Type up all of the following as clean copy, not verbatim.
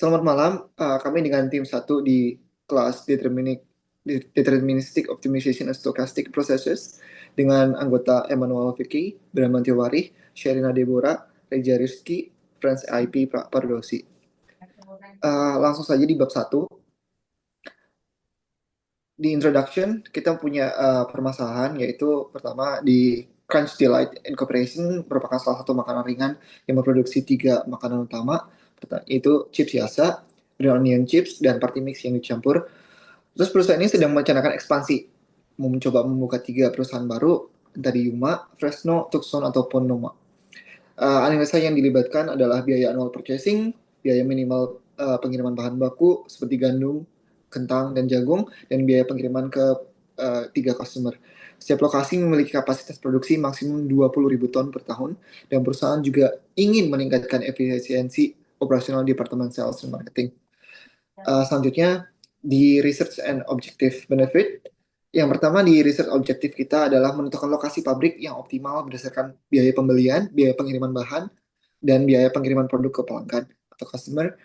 Selamat malam, kami dengan tim satu di kelas Deterministic Optimization and Stochastic Processes dengan anggota Emmanuel Vicky, Bramantio Warih, Sherina Deborah, Reja Rizky, Franz IP Pardosi. Langsung saja di bab 1. Di introduction, kita punya permasalahan, yaitu pertama di Crunch Delight Incorporation merupakan salah satu makanan ringan yang memproduksi 3 makanan utama, yaitu chips yasa, green onion chips, dan party mix yang dicampur. Terus perusahaan ini sedang merencanakan ekspansi, mencoba membuka 3 perusahaan baru, dari Yuma, Fresno, Tucson, ataupun Noma. Analisa yang dilibatkan adalah biaya annual purchasing, biaya minimal pengiriman bahan baku seperti gandum, kentang, dan jagung, dan biaya pengiriman ke 3 customer. Setiap lokasi memiliki kapasitas produksi maksimum 20.000 ton per tahun, dan perusahaan juga ingin meningkatkan efisiensi operasional Departemen Sales dan Marketing. Selanjutnya, di Research and Objective Benefit, yang pertama di research objektif kita adalah menentukan lokasi pabrik yang optimal berdasarkan biaya pembelian, biaya pengiriman bahan, dan biaya pengiriman produk ke pelanggan atau customer.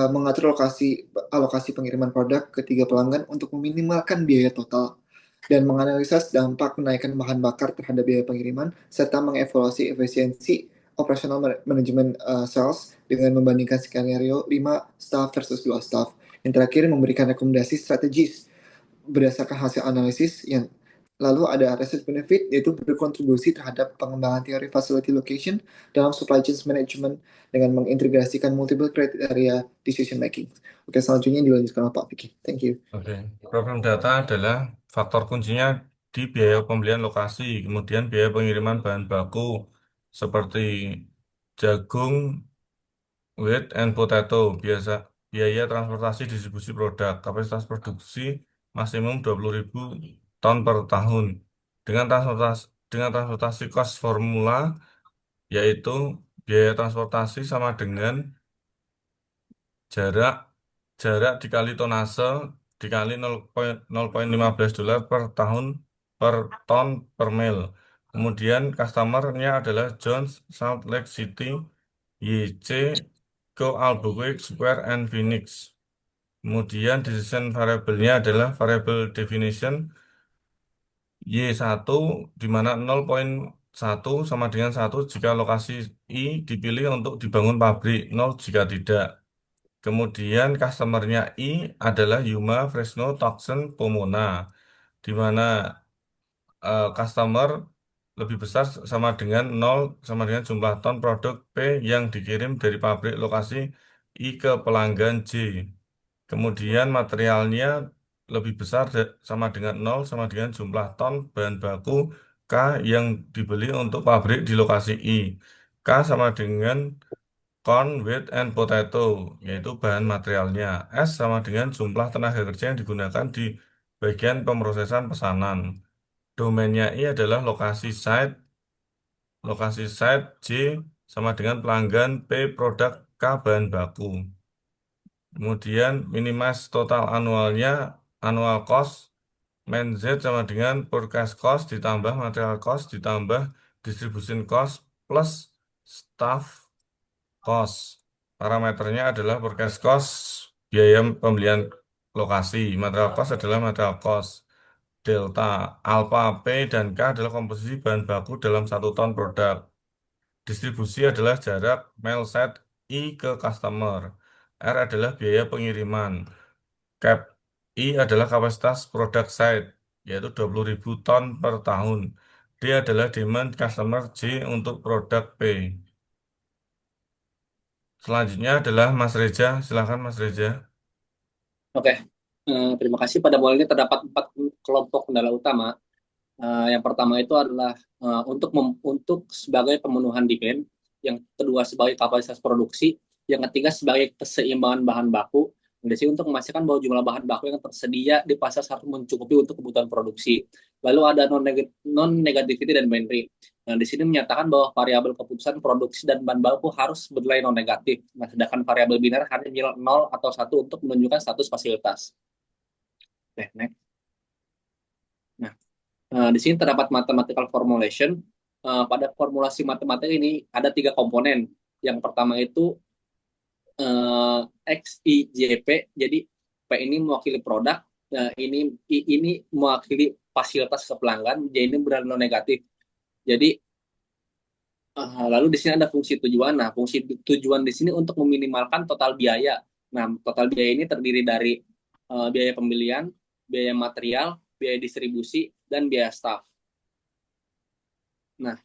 Mengatur alokasi pengiriman produk ke 3 pelanggan untuk meminimalkan biaya total dan menganalisis dampak menaikkan bahan bakar terhadap biaya pengiriman serta mengevaluasi efisiensi operasional manajemen sales dengan membandingkan skenario 5 staff versus 2 staff. Yang terakhir memberikan rekomendasi strategis berdasarkan hasil analisis yang lalu ada research benefit, yaitu berkontribusi terhadap pengembangan teori facility location dalam supply chain management dengan mengintegrasikan multiple criteria decision making. Oke, selanjutnya dilanjutkan oleh Pak Vicky. Thank you. Oke, problem data adalah faktor kuncinya di biaya pembelian lokasi, kemudian biaya pengiriman bahan baku seperti jagung, wheat, and potato, biaya transportasi distribusi produk, kapasitas produksi maksimum 20.000 ton per tahun. Dengan transportasi cost formula, yaitu biaya transportasi sama dengan jarak jarak dikali tonase dikali 0,15 dolar per tahun per ton per mil. Kemudian customer-nya adalah Jones, Salt Lake City, YC, Go Albuquerque, Square, and Phoenix. Kemudian decision variable-nya adalah variable definition Y1 di mana 0,1 sama dengan 1 jika lokasi I dipilih untuk dibangun pabrik, 0 jika tidak. Kemudian customer-nya I adalah Yuma, Fresno, Tucson, Pomona, di mana customer lebih besar sama dengan 0 sama dengan jumlah ton produk P yang dikirim dari pabrik lokasi I ke pelanggan J. Kemudian materialnya lebih besar sama dengan 0 sama dengan jumlah ton bahan baku K yang dibeli untuk pabrik di lokasi I. K sama dengan corn, wheat, and potato, yaitu bahan materialnya. S sama dengan jumlah tenaga kerja yang digunakan di bagian pemrosesan pesanan. Domainnya I adalah lokasi site J sama dengan pelanggan P produk K bahan baku. Kemudian minimize total annual cost, main Z sama dengan purchase cost ditambah material cost ditambah distribution cost plus staff cost. Parameternya adalah purchase cost, biaya pembelian lokasi. Material cost adalah material cost. Delta, alpha, P, dan K adalah komposisi bahan baku dalam 1 ton produk. Distribusi adalah jarak mail set I ke customer. R adalah biaya pengiriman. Cap I adalah kapasitas produk site, yaitu 20.000 ton per tahun. D adalah demand customer J untuk produk P. Selanjutnya adalah Mas Reza. Silakan Mas Reza. Oke, terima kasih. Pada model ini terdapat 4 kelompok kendala utama. Yang pertama itu adalah untuk sebagai pemenuhan demand, yang kedua sebagai kapasitas produksi, yang ketiga sebagai keseimbangan bahan baku. Di sini untuk memastikan bahwa jumlah bahan baku yang tersedia di pasar harus mencukupi untuk kebutuhan produksi. Lalu ada non-negativity dan binary. Nah, di sini menyatakan bahwa variabel keputusan produksi dan bahan baku harus bernilai non-negatif. Nah, sedangkan variabel biner hanya nilai 0 atau 1 untuk menunjukkan status fasilitas. Oke, next. Nah, di sini terdapat mathematical formulation. Pada formulasi matematika ini ada 3 komponen. Yang pertama itu XIJP. Jadi P ini mewakili produk, ini mewakili fasilitas ke pelanggan, J ini berada non negatif. Jadi lalu di sini ada fungsi tujuan. Nah, fungsi tujuan di sini untuk meminimalkan total biaya. Nah, total biaya ini terdiri dari biaya pembelian, biaya material, biaya distribusi, dan biaya staff. Nah,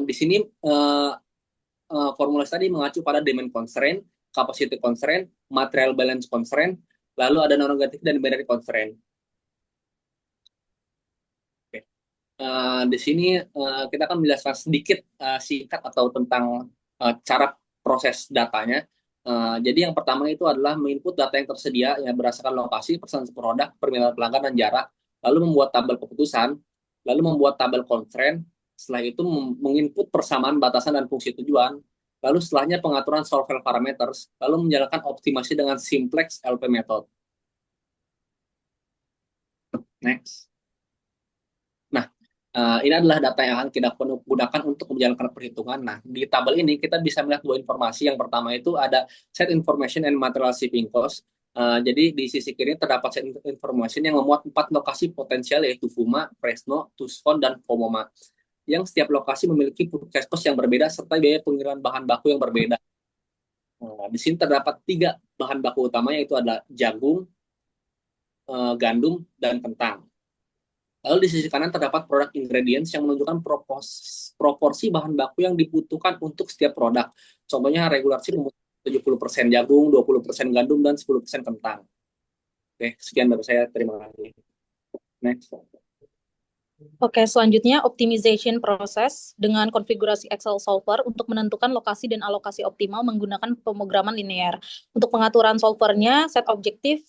di sini formula tadi mengacu pada demand constraint, capacity constraint, material balance constraint, lalu ada non negatif dan binary constraint. Oke. Di sini kita akan menjelaskan sedikit singkat atau tentang cara proses datanya. Jadi yang pertama itu adalah menginput data yang tersedia ya berdasarkan lokasi, persentase produk, permintaan pelanggan dan jarak, lalu membuat tabel keputusan, lalu membuat tabel constraint, setelah itu menginput persamaan batasan dan fungsi tujuan, lalu setelahnya pengaturan solver parameters, lalu menjalankan optimasi dengan simplex LP method. Next. Nah, ini adalah data yang akan kita gunakan untuk menjalankan perhitungan. Nah, di tabel ini kita bisa melihat dua informasi. Yang pertama itu ada set information and material shipping cost. Jadi di sisi kiri terdapat set information yang memuat 4 lokasi potensial yaitu Fuma, Fresno, Tucson, dan Pomoma. Yang setiap lokasi memiliki purchase cost yang berbeda serta biaya pengiriman bahan baku yang berbeda. Nah, di sini terdapat 3 bahan baku utama yaitu adalah jagung, gandum, dan kentang. Lalu di sisi kanan terdapat produk ingredients yang menunjukkan proporsi bahan baku yang dibutuhkan untuk setiap produk. Contohnya regular chip membutuhkan 70% jagung, 20% gandum, dan 10% kentang. Oke, sekian dari saya. Terima kasih. Next. Oke, selanjutnya optimization proses dengan konfigurasi Excel solver untuk menentukan lokasi dan alokasi optimal menggunakan pemrograman linear. Untuk pengaturan solvernya, set objektif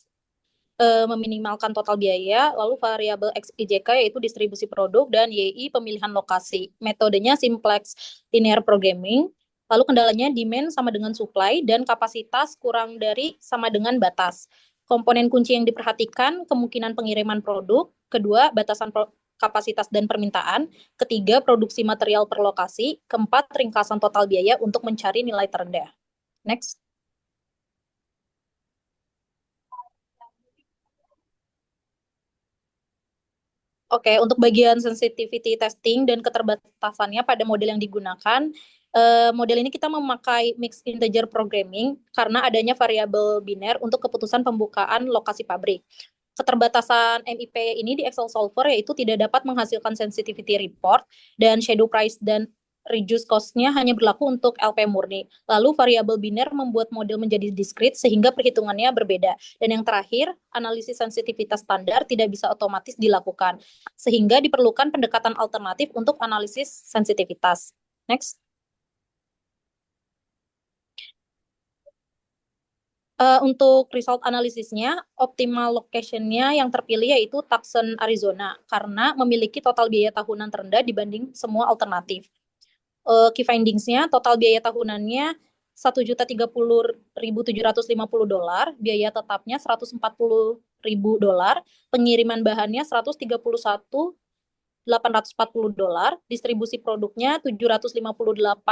meminimalkan total biaya, lalu variabel XIJK yaitu distribusi produk, dan YI pemilihan lokasi. Metodenya simplex linear programming, lalu kendalanya demand sama dengan supply, dan kapasitas kurang dari sama dengan batas. Komponen kunci yang diperhatikan, kemungkinan pengiriman produk, kedua, batasan kapasitas dan permintaan, ketiga, produksi material per lokasi, keempat, ringkasan total biaya untuk mencari nilai terendah. Next. Oke, untuk bagian sensitivity testing dan keterbatasannya pada model yang digunakan, model ini kita memakai mixed integer programming karena adanya variabel biner untuk keputusan pembukaan lokasi pabrik. Keterbatasan MIP ini di Excel solver yaitu tidak dapat menghasilkan sensitivity report dan shadow price dan reduce cost-nya hanya berlaku untuk LP murni. Lalu variabel biner membuat model menjadi discrete sehingga perhitungannya berbeda. Dan yang terakhir, analisis sensitivitas standar tidak bisa otomatis dilakukan, sehingga diperlukan pendekatan alternatif untuk analisis sensitivitas. Next. Untuk result analisisnya, optimal location-nya yang terpilih yaitu Tucson, Arizona, karena memiliki total biaya tahunan terendah dibanding semua alternatif. Key findings-nya, total biaya tahunannya $1.030.750, biaya tetapnya $140.000, pengiriman bahannya $131.840, distribusi produknya $758.910,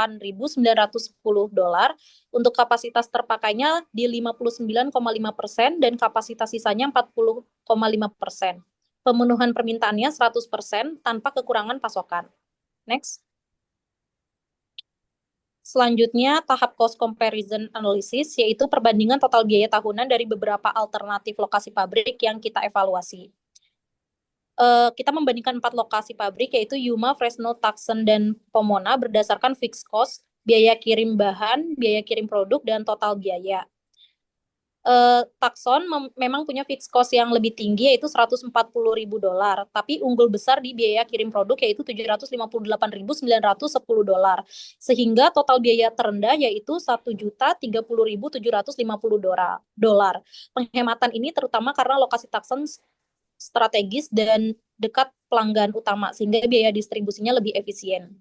untuk kapasitas terpakainya di 59,5% dan kapasitas sisanya 40,5%. Pemenuhan permintaannya 100% tanpa kekurangan pasokan. Next. Selanjutnya, tahap cost comparison analysis, yaitu perbandingan total biaya tahunan dari beberapa alternatif lokasi pabrik yang kita evaluasi. Kita membandingkan 4 lokasi pabrik, yaitu Yuma, Fresno, Tucson, dan Pomona berdasarkan fixed cost, biaya kirim bahan, biaya kirim produk, dan total biaya. Tucson memang punya fixed cost yang lebih tinggi yaitu $140.000, tapi unggul besar di biaya kirim produk yaitu $758.910, sehingga total biaya terendah yaitu $1.030.750. Penghematan ini terutama karena lokasi Tucson strategis dan dekat pelanggan utama sehingga biaya distribusinya lebih efisien.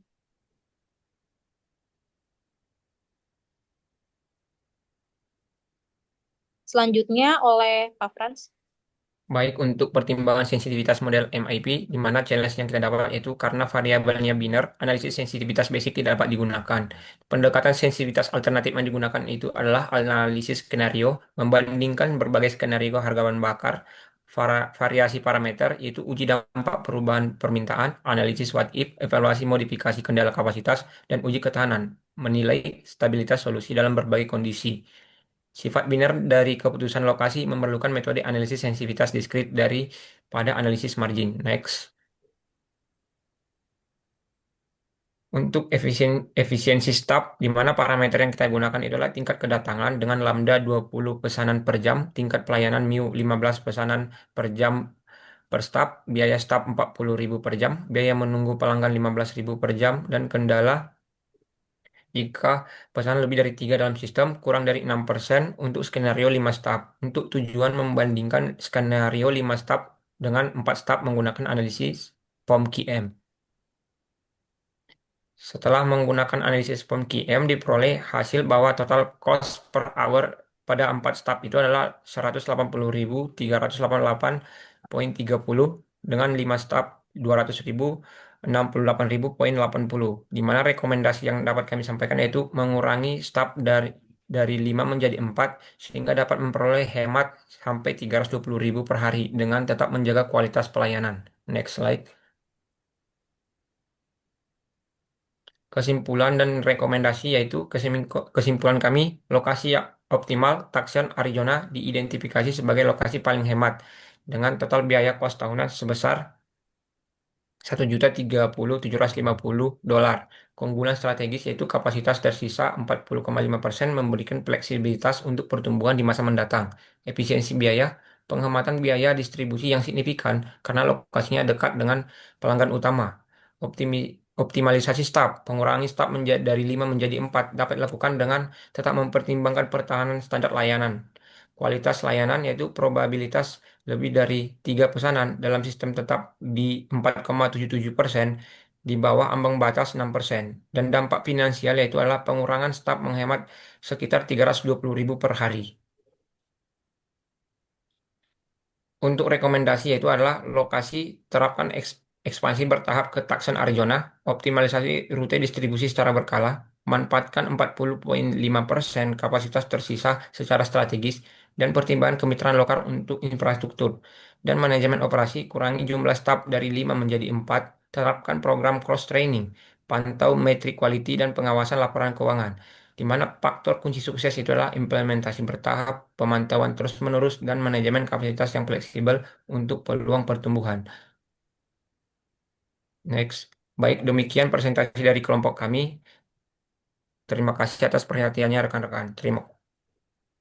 Selanjutnya oleh Pak Frans. Baik untuk pertimbangan sensitivitas model MIP, di mana challenge yang kita dapat yaitu karena variabelnya biner, analisis sensitivitas basic tidak dapat digunakan. Pendekatan sensitivitas alternatif yang digunakan itu adalah analisis skenario, membandingkan berbagai skenario harga bahan bakar, variasi parameter, yaitu uji dampak perubahan permintaan, analisis what if, evaluasi modifikasi kendala kapasitas, dan uji ketahanan, menilai stabilitas solusi dalam berbagai kondisi. Sifat biner dari keputusan lokasi memerlukan metode analisis sensitivitas diskrit pada analisis margin. Next. Untuk efisiensi staf, di mana parameter yang kita gunakan adalah tingkat kedatangan dengan lambda 20 pesanan per jam, tingkat pelayanan mu 15 pesanan per jam per staf, biaya staf 40.000 per jam, biaya menunggu pelanggan 15.000 per jam, dan kendala jika pesanan lebih dari 3 dalam sistem, kurang dari 6% untuk skenario 5 staf. Untuk tujuan membandingkan skenario 5 staf dengan 4 staf menggunakan analisis POM-QM. Setelah menggunakan analisis POM-QM, diperoleh hasil bahwa total cost per hour pada 4 staf itu adalah 180.388,30 dengan 5 staf 200.000 68.000,80, di mana rekomendasi yang dapat kami sampaikan yaitu mengurangi staf dari 5 menjadi 4 sehingga dapat memperoleh hemat sampai 320.000 per hari dengan tetap menjaga kualitas pelayanan. Next slide. Kesimpulan dan rekomendasi yaitu kesimpulan kami, lokasi yang optimal Tucson, Arizona diidentifikasi sebagai lokasi paling hemat dengan total biaya kos tahunan sebesar 1.030.750 dolar. Keunggulan strategis yaitu kapasitas tersisa 40,5% memberikan fleksibilitas untuk pertumbuhan di masa mendatang. Efisiensi biaya, penghematan biaya distribusi yang signifikan karena lokasinya dekat dengan pelanggan utama. Optimalisasi staf, pengurangan staf dari 5 menjadi 4 dapat dilakukan dengan tetap mempertimbangkan pertahanan standar layanan. Kualitas layanan yaitu probabilitas lebih dari 3 pesanan dalam sistem tetap di 4,77% di bawah ambang batas 6%. Dan dampak finansial yaitu adalah pengurangan staf menghemat sekitar 320.000 per hari. Untuk rekomendasi yaitu adalah lokasi terapkan ekspansi bertahap ke Tucson, Arizona, optimalisasi rute distribusi secara berkala, manfaatkan 40,5% kapasitas tersisa secara strategis, dan pertimbangan kemitraan lokal untuk infrastruktur. Dan manajemen operasi, kurangi jumlah staf dari 5 menjadi 4, terapkan program cross-training, pantau metrik quality dan pengawasan laporan keuangan di mana faktor kunci sukses itu adalah implementasi bertahap, pemantauan terus-menerus, dan manajemen kapasitas yang fleksibel untuk peluang pertumbuhan. Next. Baik, demikian presentasi dari kelompok kami. Terima kasih atas perhatiannya rekan-rekan. Terima